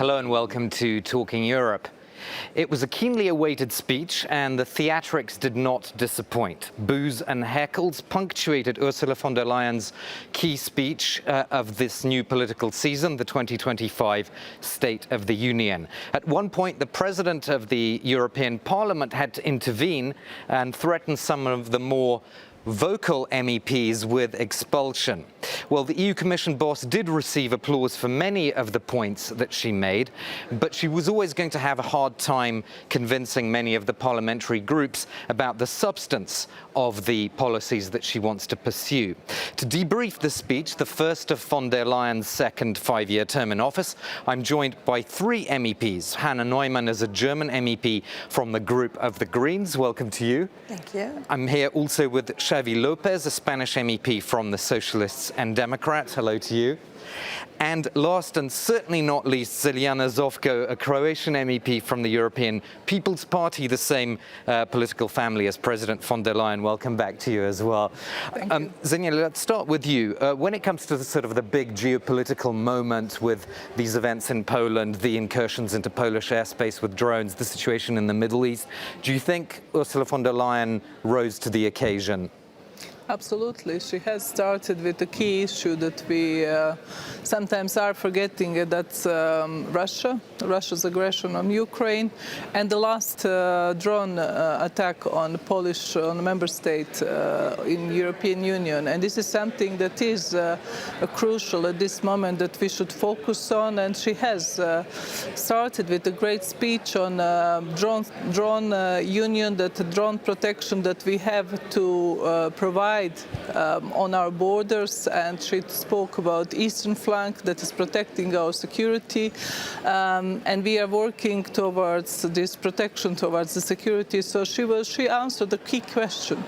Hello and welcome to Talking Europe. It was a keenly awaited speech and the theatrics did not disappoint. Boos and heckles punctuated Ursula von der Leyen's key speech of this new political season, the 2025 State of the Union. At one point, the President of the European Parliament had to intervene and threaten some of the more vocal MEPs with expulsion. Well, the EU Commission boss did receive applause for many of the points that she made, but she was always going to have a hard time convincing many of the parliamentary groups about the substance of the policies that she wants to pursue. To debrief the speech, the first of von der Leyen's second five-year term in office, I'm joined by three MEPs. Hannah Neumann is a German MEP from the group of the Greens. Welcome to you. Thank you. I'm here also with Xavi Lopez, a Spanish MEP from the Socialists and Democrats. Hello to you. And last and certainly not least, Zeljana Zovko, a Croatian MEP from the European People's Party, the same political family as President von der Leyen. Welcome back to you as well. Zeljana, let's start with you. When it comes to the big geopolitical moment with these events in Poland, the incursions into Polish airspace with drones, the situation in the Middle East, do you think Ursula von der Leyen rose to the occasion? Absolutely. She has started with a key issue that we sometimes are forgetting, that's Russia's aggression on Ukraine, and the last drone attack on the member state in European Union. And this is something that is crucial at this moment that we should focus on. And she has started with a great speech on drone union, that drone protection that we have to provide on our borders, and she spoke about eastern flank that is protecting our security, and we are working towards this protection, towards the security. So she answered the key question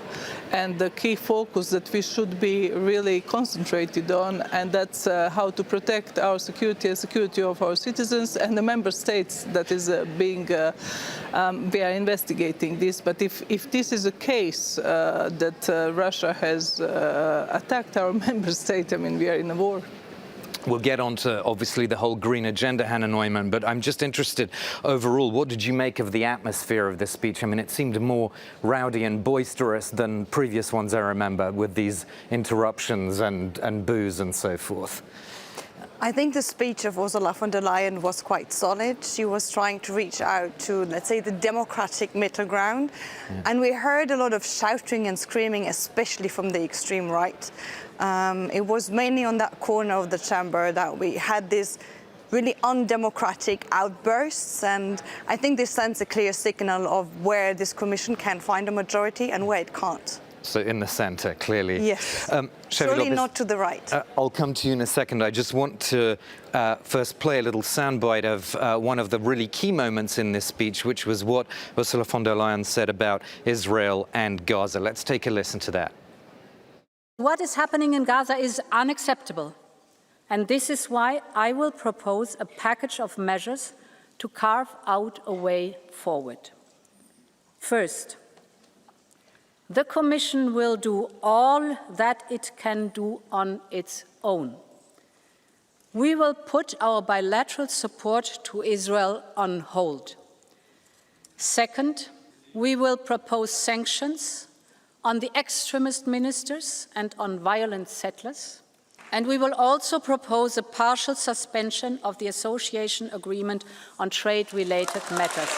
and the key focus that we should be really concentrated on, and that's how to protect our security and security of our citizens and the member states that is we are investigating this. But if this is a case that Russia has attacked our member state, I mean, we are in a war. We'll get on to, obviously, the whole green agenda, Hannah Neumann, but I'm just interested, overall, what did you make of the atmosphere of this speech? I mean, it seemed more rowdy and boisterous than previous ones I remember, with these interruptions and boos and so forth. I think the speech of Ursula von der Leyen was quite solid. She was trying to reach out to, let's say, the democratic middle ground. Yeah. And we heard a lot of shouting and screaming, especially from the extreme right. It was mainly on that corner of the chamber that we had these really undemocratic outbursts. And I think this sends a clear signal of where this commission can find a majority and where it can't. So in the centre, clearly. Yes, surely not to the right. I'll come to you in a second. I just want to first play a little soundbite of one of the really key moments in this speech, which was what Ursula von der Leyen said about Israel and Gaza. Let's take a listen to that. What is happening in Gaza is unacceptable. And this is why I will propose a package of measures to carve out a way forward. First, the Commission will do all that it can do on its own. We will put our bilateral support to Israel on hold. Second, we will propose sanctions on the extremist ministers and on violent settlers. And we will also propose a partial suspension of the association agreement on trade-related matters.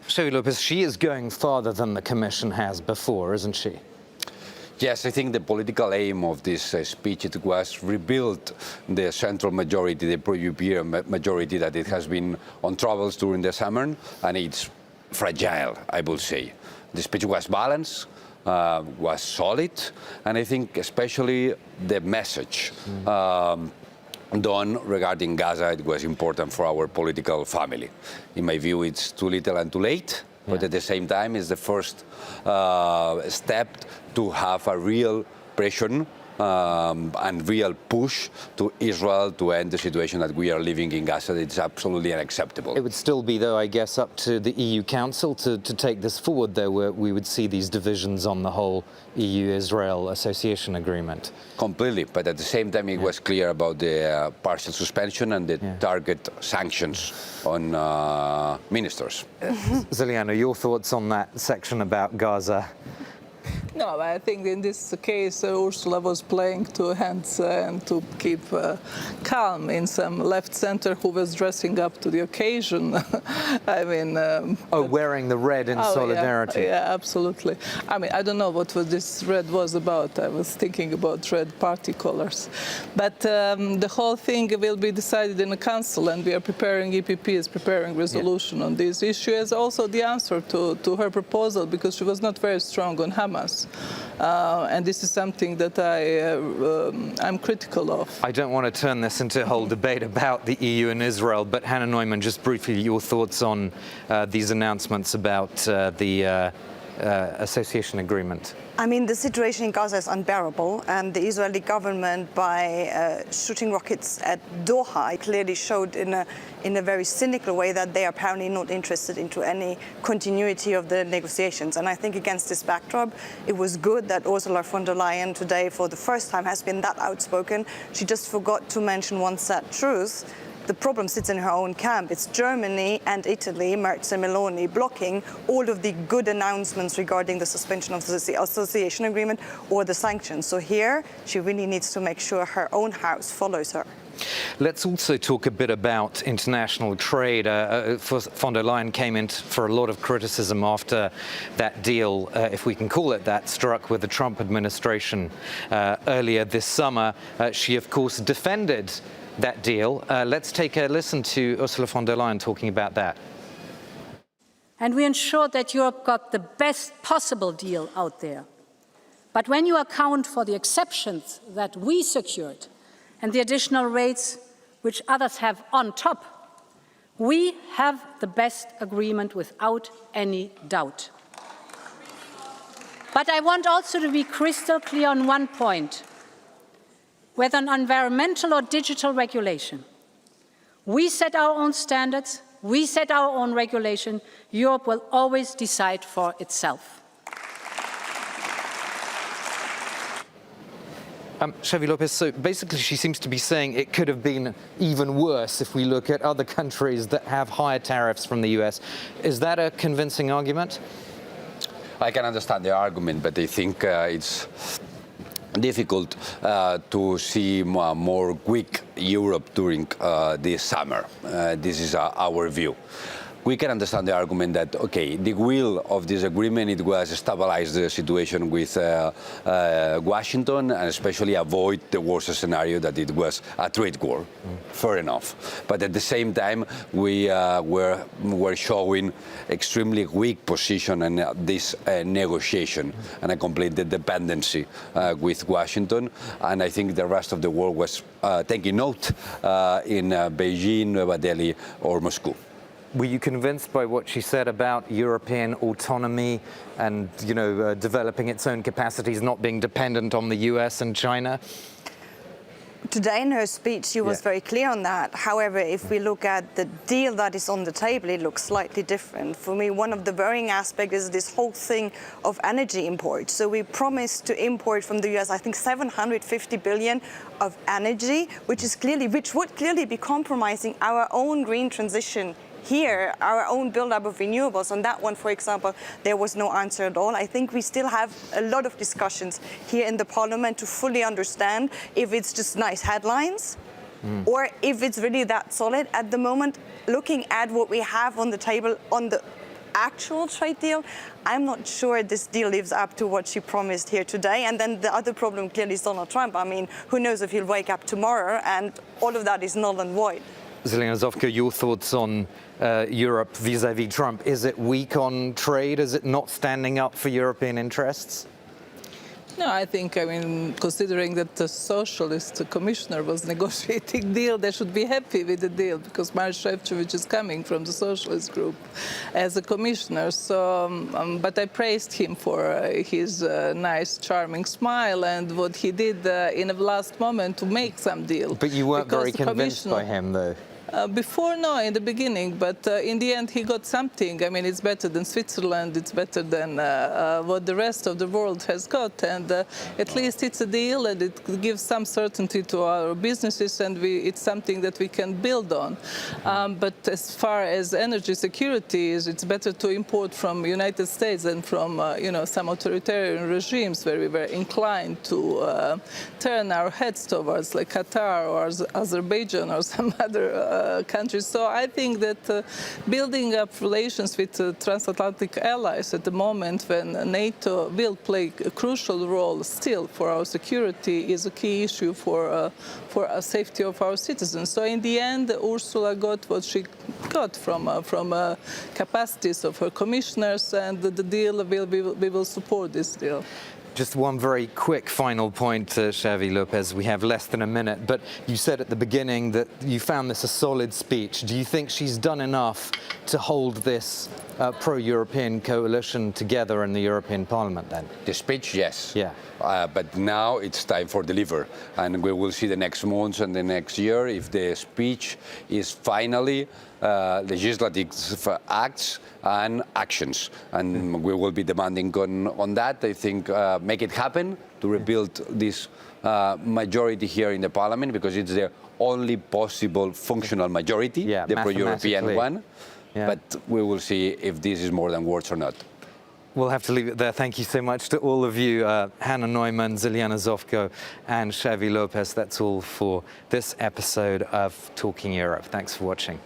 Xavi Lopez, she is going farther than the Commission has before, isn't she? Yes, I think the political aim of this speech was rebuild the central majority, the pro-European majority that it has been on troubles during the summer, and it's fragile, I would say. The speech was balanced, was solid, and I think especially the message done regarding Gaza, it was important for our political family. In my view, it's too little and too late, but at the same time, it's the first step to have a real pressure and real push to Israel to end the situation that we are living in Gaza. It's absolutely unacceptable. It would still be, though, I guess, up to the EU Council to take this forward, though, where we would see these divisions on the whole EU-Israel association agreement. Completely, but at the same time it was clear about the partial suspension and the target sanctions on ministers. Ziliana, your thoughts on that section about Gaza? No, I think in this case Ursula was playing two hands and to keep calm in some left center who was dressing up to the occasion. I mean... wearing the red in solidarity. Yeah, absolutely. I mean, I don't know what this red was about. I was thinking about red party colors. But the whole thing will be decided in the council, and we are preparing, EPP is preparing resolution on this issue as also the answer to her proposal, because she was not very strong on Hamas. And this is something that I'm critical of. I don't want to turn this into a whole debate about the EU and Israel, but Hannah Neumann, just briefly, your thoughts on these announcements about the association agreement. I mean, the situation in Gaza is unbearable, and the Israeli government, by shooting rockets at Doha, clearly showed in a very cynical way that they are apparently not interested into any continuity of the negotiations. And I think against this backdrop, it was good that Ursula von der Leyen today, for the first time, has been that outspoken. She just forgot to mention one sad truth. The problem sits in her own camp. It's Germany and Italy, Merz and Meloni, blocking all of the good announcements regarding the suspension of the association agreement or the sanctions. So here, she really needs to make sure her own house follows her. Let's also talk a bit about international trade. Von der Leyen came in for a lot of criticism after that deal, if we can call it that, struck with the Trump administration earlier this summer. She, of course, defended that deal. Let's take a listen to Ursula von der Leyen talking about that. And we ensured that Europe got the best possible deal out there. But when you account for the exceptions that we secured and the additional rates which others have on top, we have the best agreement without any doubt. But I want also to be crystal clear on one point. Whether on environmental or digital regulation, we set our own standards, we set our own regulation. Europe will always decide for itself. Xavi Lopez, so basically she seems to be saying it could have been even worse if we look at other countries that have higher tariffs from the US. Is that a convincing argument? I can understand the argument, but I think it's difficult to see more weak Europe during this summer. This is our view. We can understand the argument that, okay, the will of this agreement, it was stabilize the situation with Washington and especially avoid the worst scenario that it was a trade war. Fair enough. But at the same time, we were showing extremely weak position in this negotiation and a complete dependency with Washington. And I think the rest of the world was taking note in Beijing, New Delhi or Moscow. Were you convinced by what she said about European autonomy and, developing its own capacities, not being dependent on the US and China? Today in her speech, she was very clear on that. However, if we look at the deal that is on the table, it looks slightly different. For me, one of the worrying aspects is this whole thing of energy import. So we promised to import from the US, I think, 750 billion of energy, which would clearly be compromising our own green transition here, our own build-up of renewables. On that one, for example, there was no answer at all. I think we still have a lot of discussions here in the Parliament to fully understand if it's just nice headlines or if it's really that solid. At the moment, looking at what we have on the table on the actual trade deal, I'm not sure this deal lives up to what she promised here today. And then the other problem clearly is Donald Trump. I mean, who knows if he'll wake up tomorrow, and all of that is null and void. Zelena Zovko, your thoughts on Europe vis-à-vis Trump? Is it weak on trade? Is it not standing up for European interests? No, I think, considering that the socialist commissioner was negotiating deal, they should be happy with the deal because Maroš Šefčovič is coming from the socialist group as a commissioner. So, but I praised him for his nice, charming smile and what he did in the last moment to make some deal. But you weren't very convinced by him, though. Before, no, in the beginning, but in the end he got something. It's better than Switzerland, it's better than what the rest of the world has got, and at least it's a deal and it gives some certainty to our businesses, and it's something that we can build on. But as far as energy security is, it's better to import from United States than from some authoritarian regimes where we were inclined to turn our heads towards, like Qatar or Azerbaijan or some other countries. So I think that building up relations with transatlantic allies at the moment when NATO will play a crucial role still for our security is a key issue for the safety of our citizens. So in the end, Ursula got what she got from capacities of her commissioners, and the deal we will support this deal. Just one very quick final point, Xavi Lopez. We have less than a minute, but you said at the beginning that you found this a solid speech. Do you think she's done enough to hold this pro-European coalition together in the European Parliament then? The speech, yes. Yeah. But now it's time for deliver, and we will see the next months and the next year if the speech is finally legislative acts and actions, and we will be demanding on that. I think make it happen to rebuild this majority here in the Parliament, because it's the only possible functional majority, the pro-European one. Yeah. But we will see if this is more than words or not. We'll have to leave it there. Thank you so much to all of you, Hannah Neumann, Ziliana Zovko, and Xavi Lopez. That's all for this episode of Talking Europe. Thanks for watching.